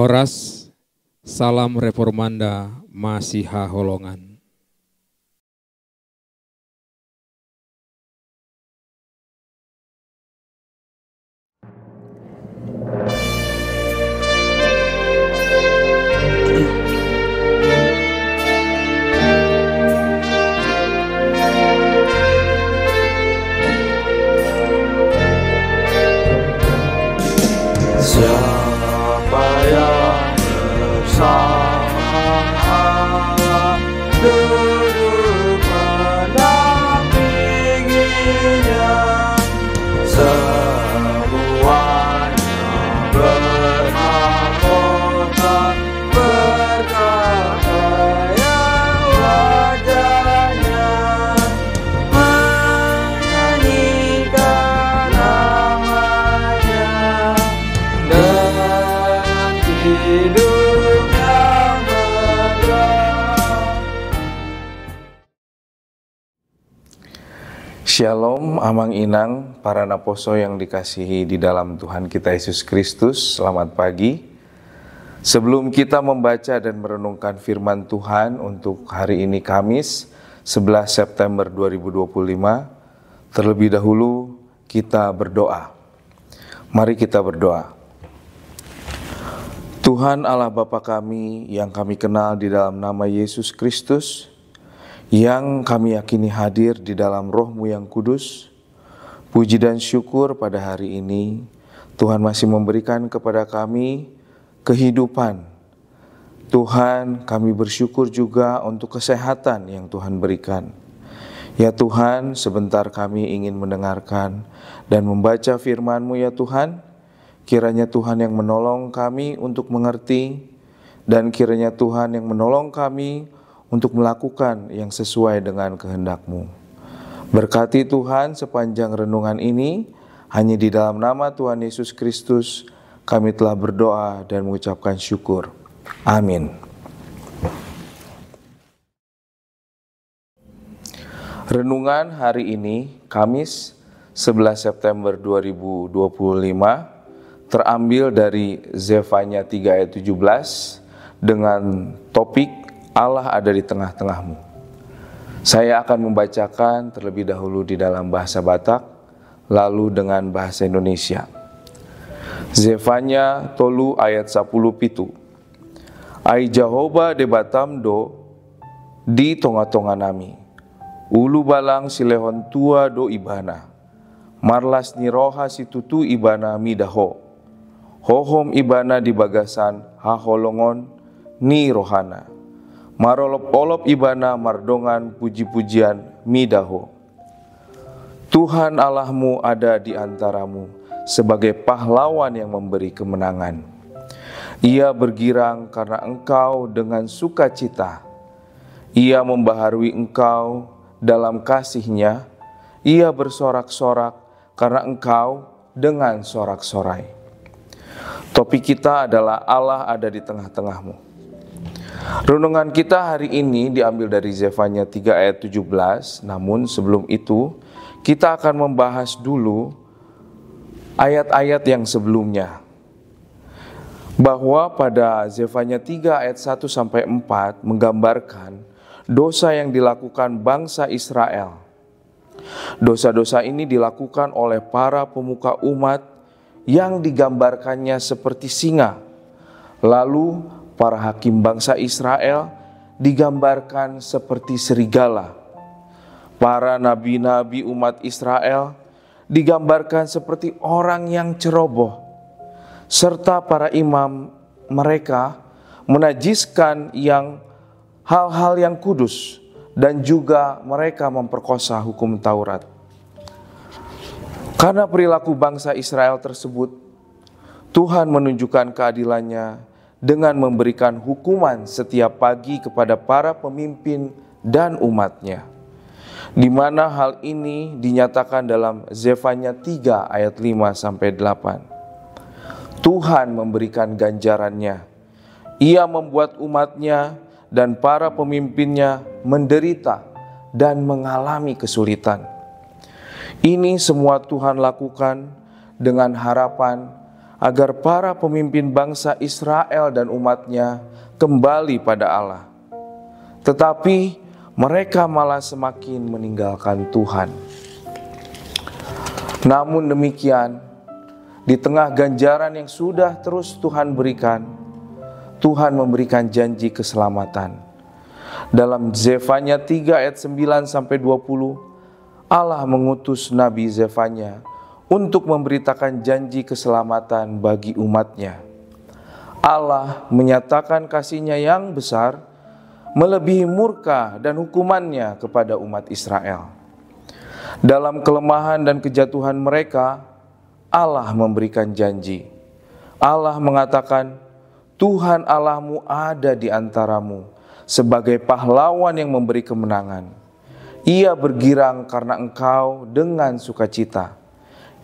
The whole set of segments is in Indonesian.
Oras Salam Reformanda Masiha Holongan. Siapa yang bersama Allah duduk mendampinginya, semuanya bermahkota bercahaya wajahnya, menyanyikan namanya dengan hidup yang megah. Shalom, amang inang, para naposo yang dikasihi di dalam Tuhan kita Yesus Kristus, selamat pagi. Sebelum kita membaca dan merenungkan firman Tuhan untuk hari ini Kamis 11 September 2025, terlebih dahulu kita berdoa. Mari kita berdoa. Tuhan Allah Bapa kami yang kami kenal di dalam nama Yesus Kristus, yang kami yakini hadir di dalam Roh-Mu yang kudus, puji dan syukur pada hari ini Tuhan masih memberikan kepada kami kehidupan. Tuhan, kami bersyukur juga untuk kesehatan yang Tuhan berikan. Ya Tuhan, sebentar kami ingin mendengarkan dan membaca firman-Mu ya Tuhan. Kiranya Tuhan yang menolong kami untuk mengerti, dan kiranya Tuhan yang menolong kami untuk melakukan yang sesuai dengan kehendak-Mu. Berkati Tuhan sepanjang renungan ini, hanya di dalam nama Tuhan Yesus Kristus kami telah berdoa dan mengucapkan syukur. Amin. Renungan hari ini, Kamis 11 September 2025, terambil dari Zefanya 3 ayat 17 dengan topik Allah ada di tengah-tengahmu. Saya akan membacakan terlebih dahulu di dalam bahasa Batak, lalu dengan bahasa Indonesia. Zefanya tolu ayat 10 pitu. Ai Jehovah debatam do di tonga-tonga nami. Ulu balang silehon tua do ibana. Marlas ni roha situtu ibana midaho. Hohom ibana di bagasan haholongon ni rohana. Marolop-olop ibana mardongan puji-pujian midaho. Tuhan Allahmu ada di antaramu sebagai pahlawan yang memberi kemenangan. Ia bergirang karena engkau dengan sukacita. Ia membaharui engkau dalam kasih-Nya. Ia bersorak-sorak karena engkau dengan sorak-sorai. Topik kita adalah Allah ada di tengah-tengahmu. Renungan kita hari ini diambil dari Zefanya 3 ayat 17, namun sebelum itu kita akan membahas dulu ayat-ayat yang sebelumnya. Bahwa pada Zefanya 3 ayat 1 sampai 4 menggambarkan dosa yang dilakukan bangsa Israel. Dosa-dosa ini dilakukan oleh para pemuka umat yang digambarkannya seperti singa. Lalu para hakim bangsa Israel digambarkan seperti serigala. Para nabi-nabi umat Israel digambarkan seperti orang yang ceroboh. Serta para imam mereka menajiskan hal-hal yang kudus, dan juga mereka memperkosa hukum Taurat. Karena perilaku bangsa Israel tersebut, Tuhan menunjukkan keadilannya dengan memberikan hukuman setiap pagi kepada para pemimpin dan umatnya. Di mana hal ini dinyatakan dalam Zefanya 3 ayat 5 sampai 8. Tuhan memberikan ganjarannya. Ia membuat umatnya dan para pemimpinnya menderita dan mengalami kesulitan. Ini semua Tuhan lakukan dengan harapan agar para pemimpin bangsa Israel dan umatnya kembali pada Allah. Tetapi mereka malah semakin meninggalkan Tuhan. Namun demikian, di tengah ganjaran yang sudah terus Tuhan berikan, Tuhan memberikan janji keselamatan. Dalam Zefanya 3 ayat 9-20, Allah mengutus Nabi Zefanya untuk memberitakan janji keselamatan bagi umatnya. Allah menyatakan kasih-Nya yang besar, melebihi murka dan hukumannya kepada umat Israel. Dalam kelemahan dan kejatuhan mereka, Allah memberikan janji. Allah mengatakan, Tuhan Allahmu ada di antaramu sebagai pahlawan yang memberi kemenangan. Ia bergirang karena engkau dengan sukacita.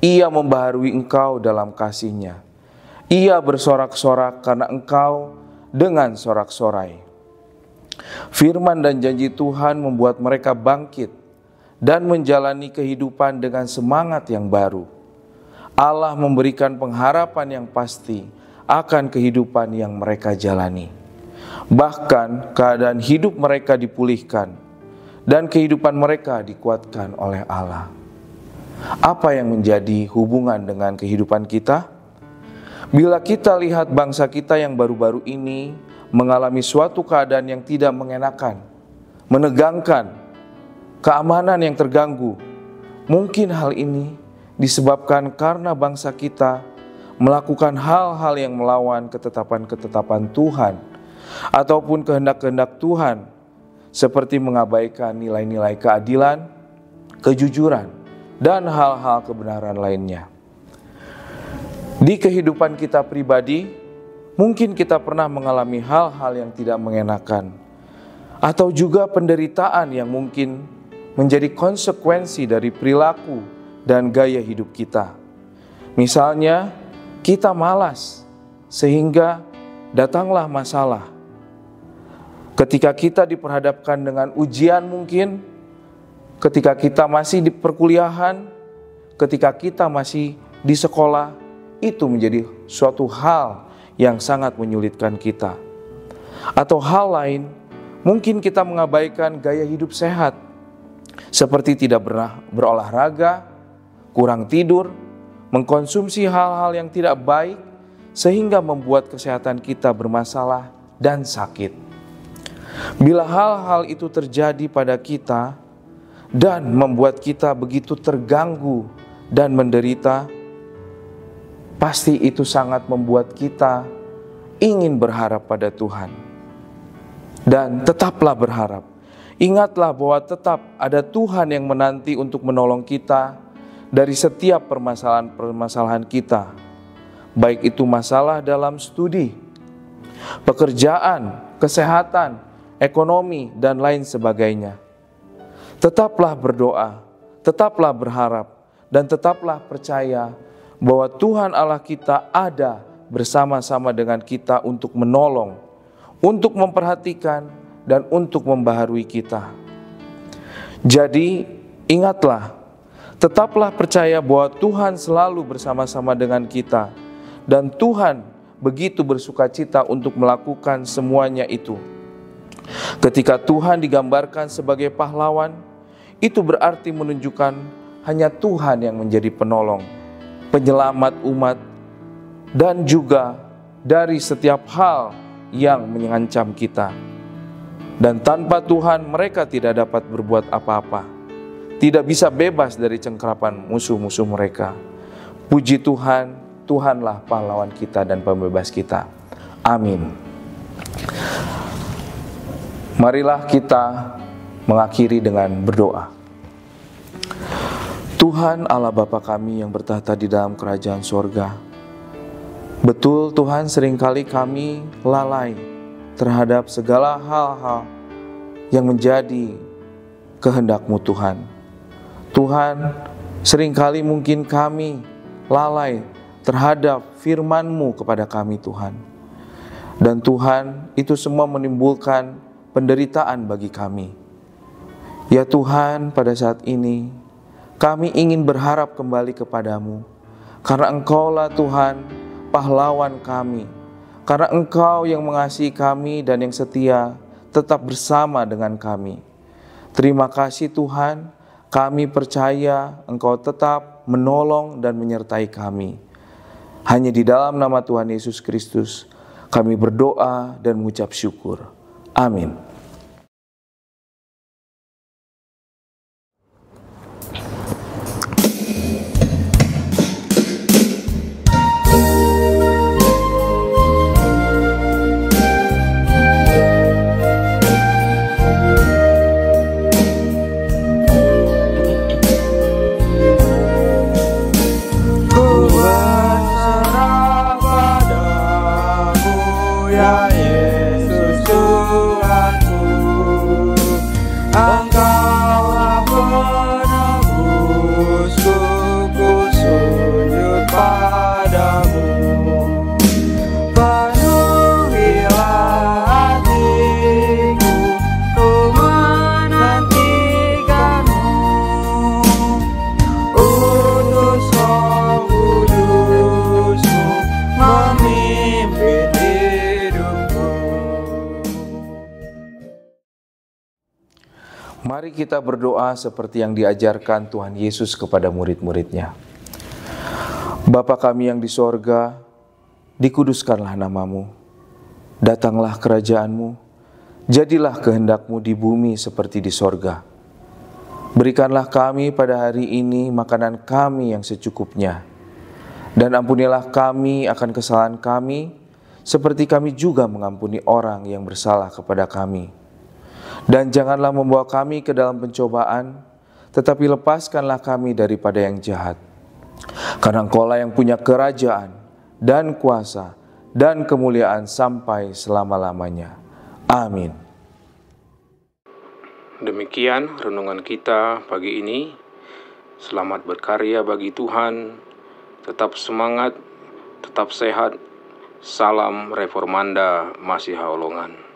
Ia membaharui engkau dalam kasih-Nya. Ia bersorak-sorak karena engkau dengan sorak-sorai. Firman dan janji Tuhan membuat mereka bangkit dan menjalani kehidupan dengan semangat yang baru. Allah memberikan pengharapan yang pasti akan kehidupan yang mereka jalani. Bahkan keadaan hidup mereka dipulihkan dan kehidupan mereka dikuatkan oleh Allah. Apa yang menjadi hubungan dengan kehidupan kita? Bila kita lihat bangsa kita yang baru-baru ini mengalami suatu keadaan yang tidak mengenakan, menegangkan, keamanan yang terganggu, mungkin hal ini disebabkan karena bangsa kita melakukan hal-hal yang melawan ketetapan-ketetapan Tuhan ataupun kehendak-kehendak Tuhan, seperti mengabaikan nilai-nilai keadilan, kejujuran, dan hal-hal kebenaran lainnya. Di kehidupan kita pribadi, mungkin kita pernah mengalami hal-hal yang tidak mengenakan, atau juga penderitaan yang mungkin menjadi konsekuensi dari perilaku dan gaya hidup kita. Misalnya, kita malas sehingga datanglah masalah. Ketika kita diperhadapkan dengan ujian mungkin, ketika kita masih di perkuliahan, ketika kita masih di sekolah, itu menjadi suatu hal yang sangat menyulitkan kita. Atau hal lain, mungkin kita mengabaikan gaya hidup sehat, seperti tidak berolahraga, kurang tidur, mengkonsumsi hal-hal yang tidak baik, sehingga membuat kesehatan kita bermasalah dan sakit. Bila hal-hal itu terjadi pada kita dan membuat kita begitu terganggu dan menderita, pasti itu sangat membuat kita ingin berharap pada Tuhan. Dan tetaplah berharap. Ingatlah bahwa tetap ada Tuhan yang menanti untuk menolong kita dari setiap permasalahan-permasalahan kita, baik itu masalah dalam studi, pekerjaan, kesehatan, ekonomi, dan lain sebagainya. Tetaplah berdoa, tetaplah berharap, dan tetaplah percaya bahwa Tuhan Allah kita ada bersama-sama dengan kita untuk menolong, untuk memperhatikan, dan untuk membaharui kita. Jadi, ingatlah, tetaplah percaya bahwa Tuhan selalu bersama-sama dengan kita, dan Tuhan begitu bersukacita untuk melakukan semuanya itu. Ketika Tuhan digambarkan sebagai pahlawan, itu berarti menunjukkan hanya Tuhan yang menjadi penolong, penyelamat umat, dan juga dari setiap hal yang mengancam kita. Dan tanpa Tuhan mereka tidak dapat berbuat apa-apa, tidak bisa bebas dari cengkeraman musuh-musuh mereka. Puji Tuhan, Tuhanlah pahlawan kita dan pembebas kita. Amin. Marilah kita mengakhiri dengan berdoa. Tuhan Allah Bapa kami yang bertahta di dalam kerajaan sorga, betul Tuhan, seringkali kami lalai terhadap segala hal-hal yang menjadi kehendak-Mu Tuhan. Tuhan, seringkali mungkin kami lalai terhadap firman-Mu kepada kami Tuhan. Dan Tuhan, itu semua menimbulkan penderitaan bagi kami. Ya Tuhan, pada saat ini kami ingin berharap kembali kepadamu, karena Engkaulah Tuhan pahlawan kami. Karena Engkau yang mengasihi kami dan yang setia tetap bersama dengan kami. Terima kasih Tuhan, kami percaya Engkau tetap menolong dan menyertai kami. Hanya di dalam nama Tuhan Yesus Kristus kami berdoa dan mengucap syukur. Amin. Engkaulah penebusku, ku sujud padamu. Penuhilah hatiku, ku menantikanmu. Utus Roh Kudus-Mu memimpin hidupku. Mari kita berdoa seperti yang diajarkan Tuhan Yesus kepada murid-muridnya. Bapa kami yang di sorga, dikuduskanlah namamu. Datanglah kerajaanmu, jadilah kehendak-Mu di bumi seperti di sorga. Berikanlah kami pada hari ini makanan kami yang secukupnya. Dan ampunilah kami akan kesalahan kami, seperti kami juga mengampuni orang yang bersalah kepada kami. Dan janganlah membawa kami ke dalam pencobaan, tetapi lepaskanlah kami daripada yang jahat. Karena Engkaulah yang punya kerajaan dan kuasa dan kemuliaan sampai selama-lamanya. Amin. Demikian renungan kita pagi ini. Selamat berkarya bagi Tuhan. Tetap semangat, tetap sehat. Salam Reformanda Masiha Holongan.